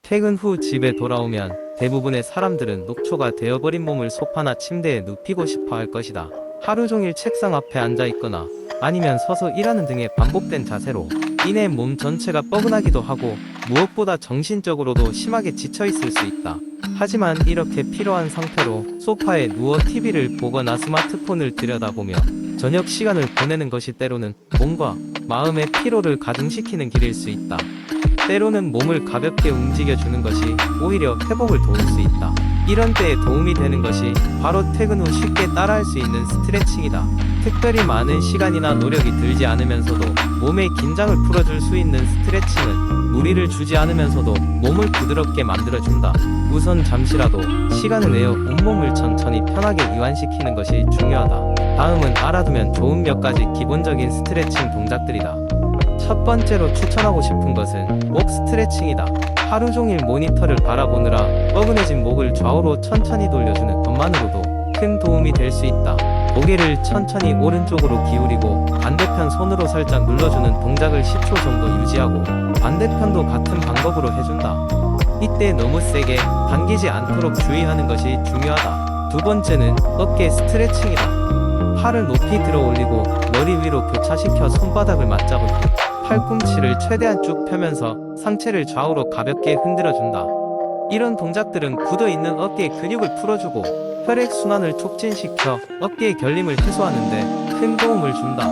퇴근 후 집에 돌아오면 대부분의 사람들은 녹초가 되어버린 몸을 소파나 침대에 눕히고 싶어 할 것이다. 하루 종일 책상 앞에 앉아 있거나 아니면 서서 일하는 등의 반복된 자세로 인해 몸 전체가 뻐근하기도 하고 무엇보다 정신적으로도 심하게 지쳐 있을 수 있다. 하지만 이렇게 피로한 상태로 소파에 누워 TV를 보거나 스마트폰을 들여다보며 저녁 시간을 보내는 것이 때로는 몸과 마음의 피로를 가중시키는 길일 수 있다. 때로는 몸을 가볍게 움직여주는 것이 오히려 회복을 도울 수 있다. 이런 때에 도움이 되는 것이 바로 퇴근 후 쉽게 따라할 수 있는 스트레칭이다. 특별히 많은 시간이나 노력이 들지 않으면서도 몸의 긴장을 풀어줄 수 있는 스트레칭은 무리를 주지 않으면서도 몸을 부드럽게 만들어준다. 우선 잠시라도 시간을 내어 온몸을 천천히 편하게 이완시키는 것이 중요하다. 다음은 알아두면 좋은 몇 가지 기본적인 스트레칭 동작들이다. 첫 번째로 추천하고 싶은 것은 목 스트레칭이다. 하루 종일 모니터를 바라보느라 뻐근해진 목을 좌우로 천천히 돌려주는 것만으로도 큰 도움이 될 수 있다. 고개를 천천히 오른쪽으로 기울이고 반대편 손으로 살짝 눌러주는 동작을 10초 정도 유지하고 반대편도 같은 방법으로 해준다. 이때 너무 세게 당기지 않도록 주의하는 것이 중요하다. 두 번째는 어깨 스트레칭이다. 팔을 높이 들어 올리고 머리 위로 교차시켜 손바닥을 맞잡은 후 팔꿈치를 최대한 쭉 펴면서 상체를 좌우로 가볍게 흔들어준다. 이런 동작들은 굳어있는 어깨의 근육을 풀어주고 혈액순환을 촉진시켜 어깨의 결림을 해소하는데 큰 도움을 준다.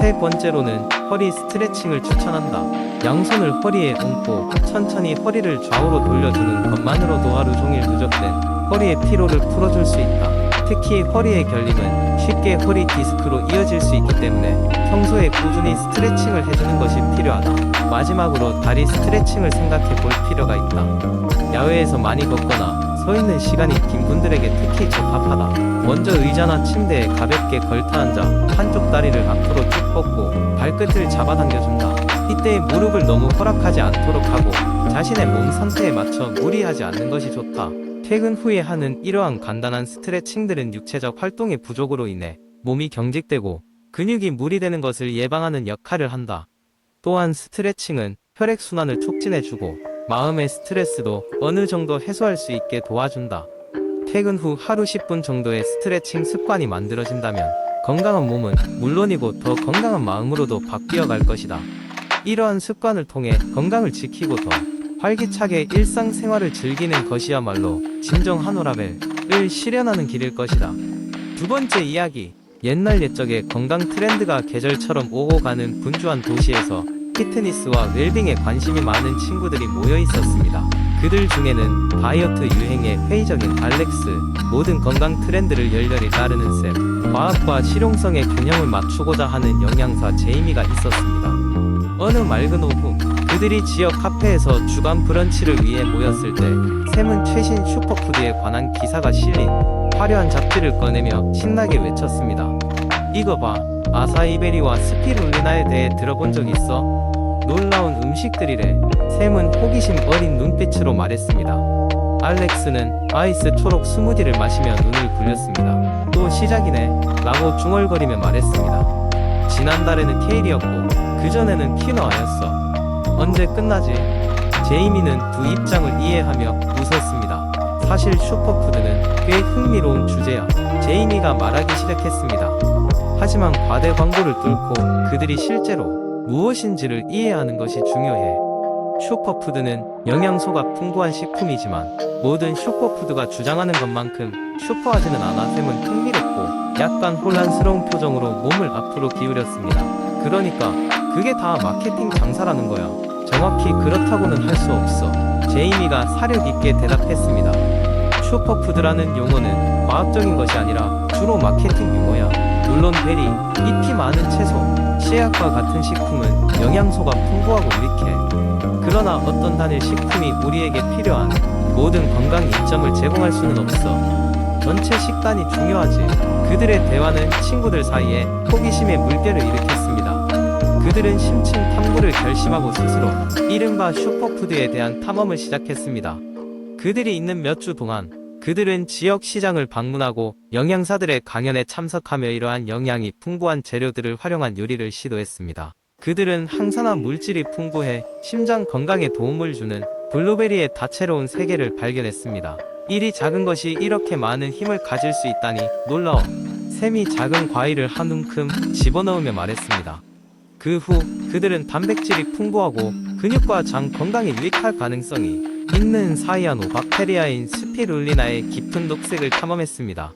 세 번째로는 허리 스트레칭을 추천한다. 양손을 허리에 얹고 천천히 허리를 좌우로 돌려주는 것만으로도 하루 종일 누적된 허리의 피로를 풀어줄 수 있다. 특히 허리의 결림은 쉽게 허리 디스크로 이어질 수 있기 때문에 평소에 꾸준히 스트레칭을 해주는 것이 필요하다. 마지막으로 다리 스트레칭을 생각해 볼 필요가 있다. 야외에서 많이 걷거나 서 있는 시간이 긴 분들에게 특히 적합하다. 먼저 의자나 침대에 가볍게 걸터 앉아 한쪽 다리를 앞으로 쭉 뻗고 발끝을 잡아당겨준다. 이때 무릎을 너무 허락하지 않도록 하고 자신의 몸 상태에 맞춰 무리하지 않는 것이 좋다. 퇴근 후에 하는 이러한 간단한 스트레칭들은 육체적 활동의 부족으로 인해 몸이 경직되고 근육이 무리되는 것을 예방하는 역할을 한다. 또한 스트레칭은 혈액순환을 촉진해주고 마음의 스트레스도 어느 정도 해소할 수 있게 도와준다. 퇴근 후 하루 10분 정도의 스트레칭 습관이 만들어진다면 건강한 몸은 물론이고 더 건강한 마음으로도 바뀌어 갈 것이다. 이러한 습관을 통해 건강을 지키고 더 활기차게 일상생활을 즐기는 것이야말로 진정 한오라벨을 실현하는 길일 것이다. 두 번째 이야기. 옛날 옛적에 건강 트렌드가 계절처럼 오고 가는 분주한 도시에서 피트니스와 웰빙에 관심이 많은 친구들이 모여 있었습니다. 그들 중에는 다이어트 유행에 회의적인 알렉스, 모든 건강 트렌드를 열렬히 따르는 샘, 과학과 실용성의 균형을 맞추고자 하는 영양사 제이미가 있었습니다. 어느 맑은 오후, 그들이 지역 카페에서 주간 브런치를 위해 모였을 때 샘은 최신 슈퍼푸드에 관한 기사가 실린 화려한 잡지를 꺼내며 신나게 외쳤습니다. 이거 봐, 아사이베리와 스피룰리나에 대해 들어본 적 있어? 놀라운 음식들이래. 샘은 호기심 어린 눈빛으로 말했습니다. 알렉스는 아이스 초록 스무디를 마시며 눈을 굴렸습니다. 또 시작이네 라고 중얼거리며 말했습니다. 지난달에는 케일이었고 그전에는 퀴노아였어. 언제 끝나지? 제이미는 두 입장을 이해하며 웃었습니다. 사실 슈퍼푸드는 꽤 흥미로운 주제야. 제이미가 말하기 시작했습니다. 하지만 과대 광고를 뚫고 그들이 실제로 무엇인지를 이해하는 것이 중요해. 슈퍼푸드는 영양소가 풍부한 식품이지만 모든 슈퍼푸드가 주장하는 것만큼 슈퍼하지는 않아. 샘은 흥미롭고 약간 혼란스러운 표정으로 몸을 앞으로 기울였습니다. 그러니까 그게 다 마케팅 장사라는 거야. 정확히 그렇다고는 할 수 없어. 제이미가 사력 있게 대답했습니다. 슈퍼푸드라는 용어는 과학적인 것이 아니라 주로 마케팅 용어야. 물론 베리, 잎이 많은 채소, 씨앗과 같은 식품은 영양소가 풍부하고 유익해. 그러나 어떤 단일 식품이 우리에게 필요한 모든 건강 이점을 제공할 수는 없어. 전체 식단이 중요하지. 그들의 대화는 친구들 사이에 호기심의 물결을 일으켰습니다. 그들은 심층 탐구를 결심하고 스스로 이른바 슈퍼푸드에 대한 탐험을 시작했습니다. 그들이 있는 몇 주 동안 그들은 지역 시장을 방문하고 영양사들의 강연에 참석하며 이러한 영양이 풍부한 재료들을 활용한 요리를 시도했습니다. 그들은 항산화 물질이 풍부해 심장 건강에 도움을 주는 블루베리의 다채로운 세계를 발견했습니다. 일이 작은 것이 이렇게 많은 힘을 가질 수 있다니 놀라워. 샘이 작은 과일을 한 움큼 집어넣으며 말했습니다. 그 후 그들은 단백질이 풍부하고 근육과 장 건강에 유익할 가능성이 있는 사이아노박테리아인 스피룰리나의 깊은 녹색을 탐험했습니다.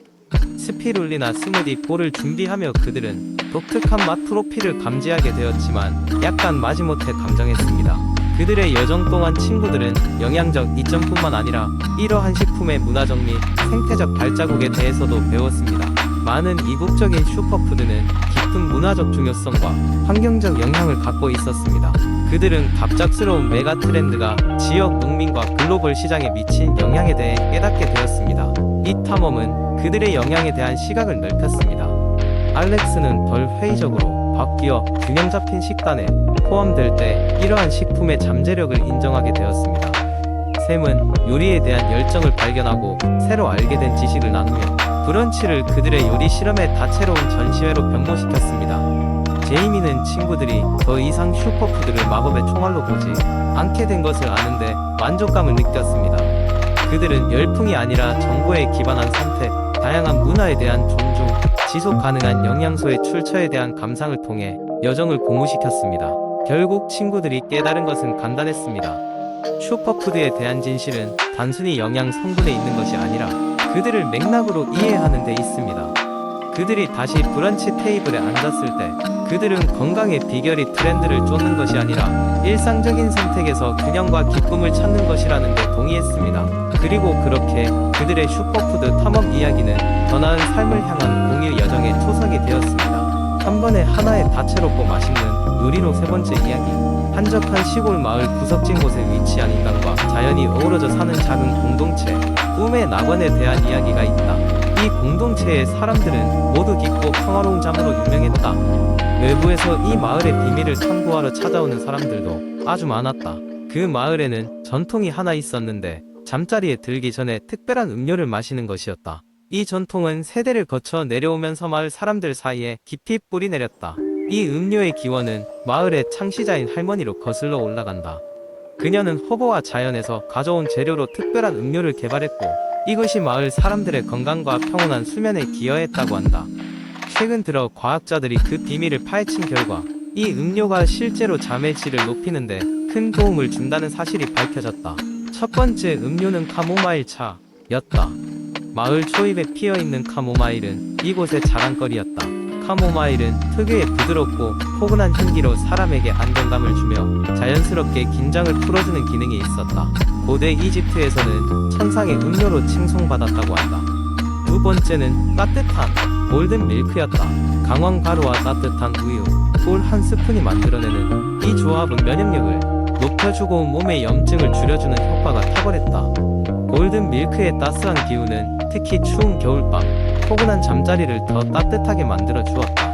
스피룰리나 스무디 볼을 준비하며 그들은 독특한 맛 프로필을 감지하게 되었지만 약간 마지못해 감정했습니다. 그들의 여정 동안 친구들은 영양적 이점뿐만 아니라 이러한 식품의 문화적 및 생태적 발자국에 대해서도 배웠습니다. 많은 이국적인 슈퍼푸드는 깊은 문화적 중요성과 환경적 영향을 갖고 있었습니다. 그들은 갑작스러운 메가 트렌드가 지역 농민과 글로벌 시장에 미친 영향에 대해 깨닫게 되었습니다. 이 탐험은 그들의 영향에 대한 시각을 넓혔습니다. 알렉스는 덜 회의적으로 바뀌어 균형 잡힌 식단에 포함될 때 이러한 식품의 잠재력을 인정하게 되었습니다. 샘은 요리에 대한 열정을 발견하고 새로 알게 된 지식을 나누며 브런치를 그들의 요리 실험의 다채로운 전시회로 변모시켰습니다. 제이미는 친구들이 더 이상 슈퍼푸드를 마법의 총알로 보지 않게 된 것을 아는데 만족감을 느꼈습니다. 그들은 열풍이 아니라 정보에 기반한 선택, 다양한 문화에 대한 존중, 지속 가능한 영양소의 출처에 대한 감상을 통해 여정을 고무시켰습니다. 결국 친구들이 깨달은 것은 간단했습니다. 슈퍼푸드에 대한 진실은 단순히 영양 성분에 있는 것이 아니라 그들을 맥락으로 이해하는 데 있습니다. 그들이 다시 브런치 테이블에 앉았을 때 그들은 건강의 비결이 트렌드를 쫓는 것이 아니라 일상적인 선택에서 균형과 기쁨을 찾는 것이라는 데 동의했습니다. 그리고 그렇게 그들의 슈퍼푸드 탐험 이야기는 더 나은 삶을 향한 공유 여정의 초석이 되었습니다. 한 번에 하나의 다채롭고 맛있는 요리로 세 번째 이야기. 한적한 시골 마을 구석진 곳에 위치한 인간과 자연이 어우러져 사는 작은 공동체, 꿈의 낙원에 대한 이야기가 있다. 이 공동체의 사람들은 모두 깊고 평화로운 잠으로 유명했다. 외부에서 이 마을의 비밀을 탐구하러 찾아오는 사람들도 아주 많았다. 그 마을에는 전통이 하나 있었는데 잠자리에 들기 전에 특별한 음료를 마시는 것이었다. 이 전통은 세대를 거쳐 내려오면서 마을 사람들 사이에 깊이 뿌리 내렸다. 이 음료의 기원은 마을의 창시자인 할머니로 거슬러 올라간다. 그녀는 허브와 자연에서 가져온 재료로 특별한 음료를 개발했고 이것이 마을 사람들의 건강과 평온한 수면에 기여했다고 한다. 최근 들어 과학자들이 그 비밀을 파헤친 결과 이 음료가 실제로 잠의 질을 높이는데 큰 도움을 준다는 사실이 밝혀졌다. 첫 번째 음료는 카모마일 차였다. 마을 초입에 피어있는 카모마일은 이곳의 자랑거리였다. 카모마일은 특유의 부드럽고 포근한 향기로 사람에게 안정감을 주며 자연스럽게 긴장을 풀어주는 기능이 있었다. 고대 이집트에서는 천상의 음료로 칭송받았다고 한다. 두 번째는 따뜻한 골든 밀크였다. 강황 가루와 따뜻한 우유, 꿀 한 스푼이 만들어내는 이 조합은 면역력을 높여주고 몸의 염증을 줄여주는 효과가 탁월했다. 골든 밀크의 따스한 기운은 특히 추운 겨울밤, 포근한 잠자리를 더 따뜻하게 만들어 주었다.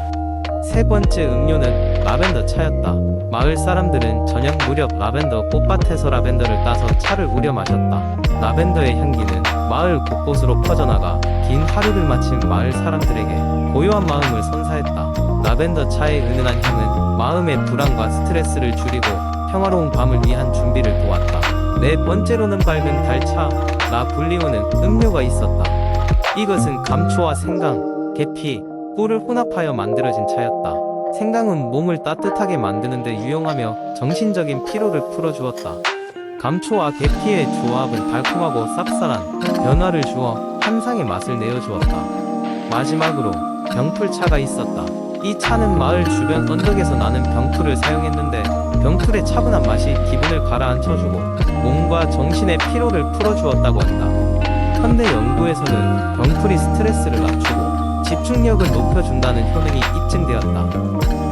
세 번째 음료는 라벤더 차였다. 마을 사람들은 저녁 무렵 라벤더 꽃밭에서 라벤더를 따서 차를 우려 마셨다. 라벤더의 향기는 마을 곳곳으로 퍼져나가 긴 하루를 마친 마을 사람들에게 고요한 마음을 선사했다. 라벤더 차의 은은한 향은 마음의 불안과 스트레스를 줄이고 평화로운 밤을 위한 준비를 도왔다. 네 번째로는 밝은 달차, 라블리오는 음료가 있었다. 이것은 감초와 생강, 계피, 꿀을 혼합하여 만들어진 차였다. 생강은 몸을 따뜻하게 만드는 데 유용하며 정신적인 피로를 풀어주었다. 감초와 계피의 조합은 달콤하고 쌉쌀한 변화를 주어 환상의 맛을 내어주었다. 마지막으로 병풀차가 있었다. 이 차는 마을 주변 언덕에서 나는 병풀을 사용했는데 병풀의 차분한 맛이 기분을 가라앉혀주고 몸과 정신의 피로를 풀어주었다고 한다. 현대 연구에서는 병풀이 스트레스를 낮추고 집중력을 높여준다는 효능이 입증되었다.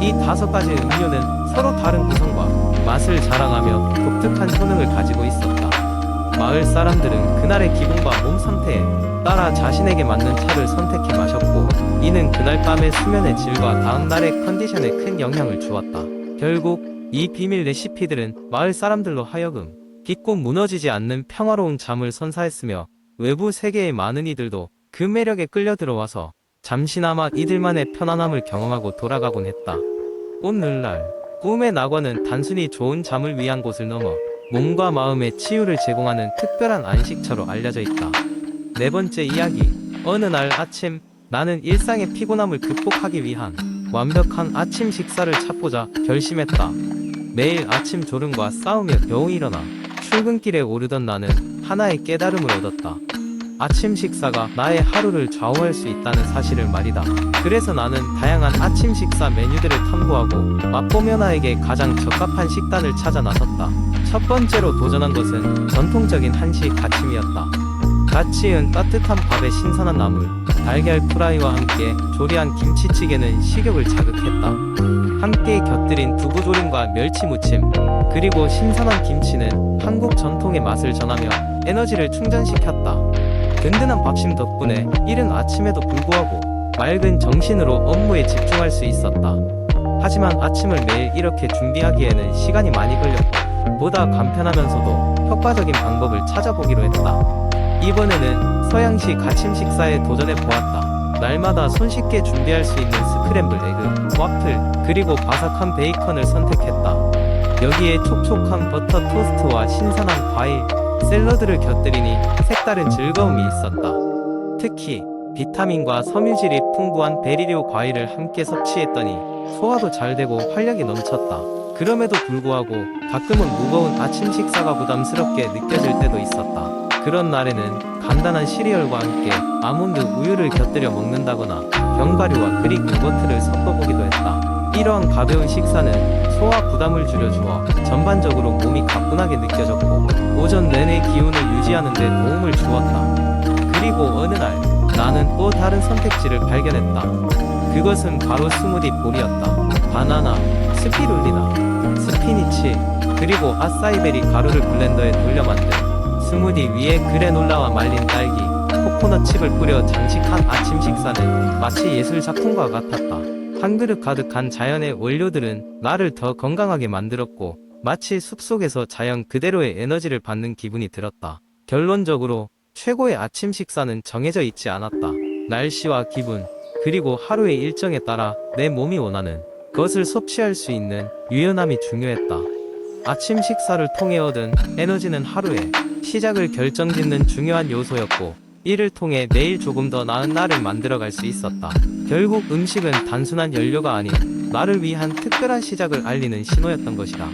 이 5가지 음료는 서로 다른 구성과 맛을 자랑하며 독특한 효능을 가지고 있었다. 마을 사람들은 그날의 기분과 몸 상태에 따라 자신에게 맞는 차를 선택해 마셨고 이는 그날 밤의 수면의 질과 다음날의 컨디션에 큰 영향을 주었다. 결국 이 비밀 레시피들은 마을 사람들로 하여금 깊고 무너지지 않는 평화로운 잠을 선사했으며 외부 세계의 많은 이들도 그 매력에 끌려 들어와서 잠시나마 이들만의 편안함을 경험하고 돌아가곤 했다. 오늘날 꿈의 낙원은 단순히 좋은 잠을 위한 곳을 넘어 몸과 마음의 치유를 제공하는 특별한 안식처로 알려져 있다. 네 번째 이야기. 어느 날 아침, 나는 일상의 피곤함을 극복하기 위한 완벽한 아침 식사를 찾고자 결심했다. 매일 아침 졸음과 싸우며 겨우 일어나 출근길에 오르던 나는 하나의 깨달음을 얻었다. 아침 식사가 나의 하루를 좌우할 수 있다는 사실을 말이다. 그래서 나는 다양한 아침 식사 메뉴들을 탐구하고 맛보며 나에게 가장 적합한 식단을 찾아 나섰다. 첫 번째로 도전한 것은 전통적인 한식 가침이었다. 가치은 따뜻한 밥에 신선한 나물, 달걀 프라이와 함께 조리한 김치찌개는 식욕을 자극했다. 함께 곁들인 두부조림과 멸치무침, 그리고 신선한 김치는 한국 전통의 맛을 전하며 에너지를 충전시켰다. 든든한 밥심 덕분에 이른 아침에도 불구하고 맑은 정신으로 업무에 집중할 수 있었다. 하지만 아침을 매일 이렇게 준비하기에는 시간이 많이 걸렸고 보다 간편하면서도 효과적인 방법을 찾아보기로 했다. 이번에는 서양식 아침 식사에 도전해 보았다. 날마다 손쉽게 준비할 수 있는 스크램블 에그, 와플, 그리고 바삭한 베이컨을 선택했다. 여기에 촉촉한 버터 토스트와 신선한 과일, 샐러드를 곁들이니 색다른 즐거움이 있었다. 특히 비타민과 섬유질이 풍부한 베리류 과일을 함께 섭취했더니 소화도 잘 되고 활력이 넘쳤다. 그럼에도 불구하고 가끔은 무거운 아침 식사가 부담스럽게 느껴질 때도 있었다. 그런 날에는 간단한 시리얼과 함께 아몬드 우유를 곁들여 먹는다거나 견과류와 그릭 요거트를 섞어보기도 했다. 이러한 가벼운 식사는 소화 부담을 줄여주어 전반적으로 몸이 가뿐하게 느껴졌고 오전 내내 기운을 유지하는 데 도움을 주었다. 그리고 어느 날 나는 또 다른 선택지를 발견했다. 그것은 바로 스무디 볼이었다. 바나나, 스피룰리나, 스피니치, 그리고 아싸이베리 가루를 블렌더에 돌려 만든 스무디 위에 그래놀라와 말린 딸기, 코코넛 칩을 뿌려 장식한 아침 식사는 마치 예술 작품과 같았다. 한 그릇 가득한 자연의 원료들은 나를 더 건강하게 만들었고 마치 숲속에서 자연 그대로의 에너지를 받는 기분이 들었다. 결론적으로 최고의 아침 식사는 정해져 있지 않았다. 날씨와 기분, 그리고 하루의 일정에 따라 내 몸이 원하는 것을 섭취할 수 있는 유연함이 중요했다. 아침 식사를 통해 얻은 에너지는 하루의 시작을 결정짓는 중요한 요소였고 이를 통해 매일 조금 더 나은 날을 만들어갈 수 있었다. 결국 음식은 단순한 연료가 아닌 나를 위한 특별한 시작을 알리는 신호였던 것이다.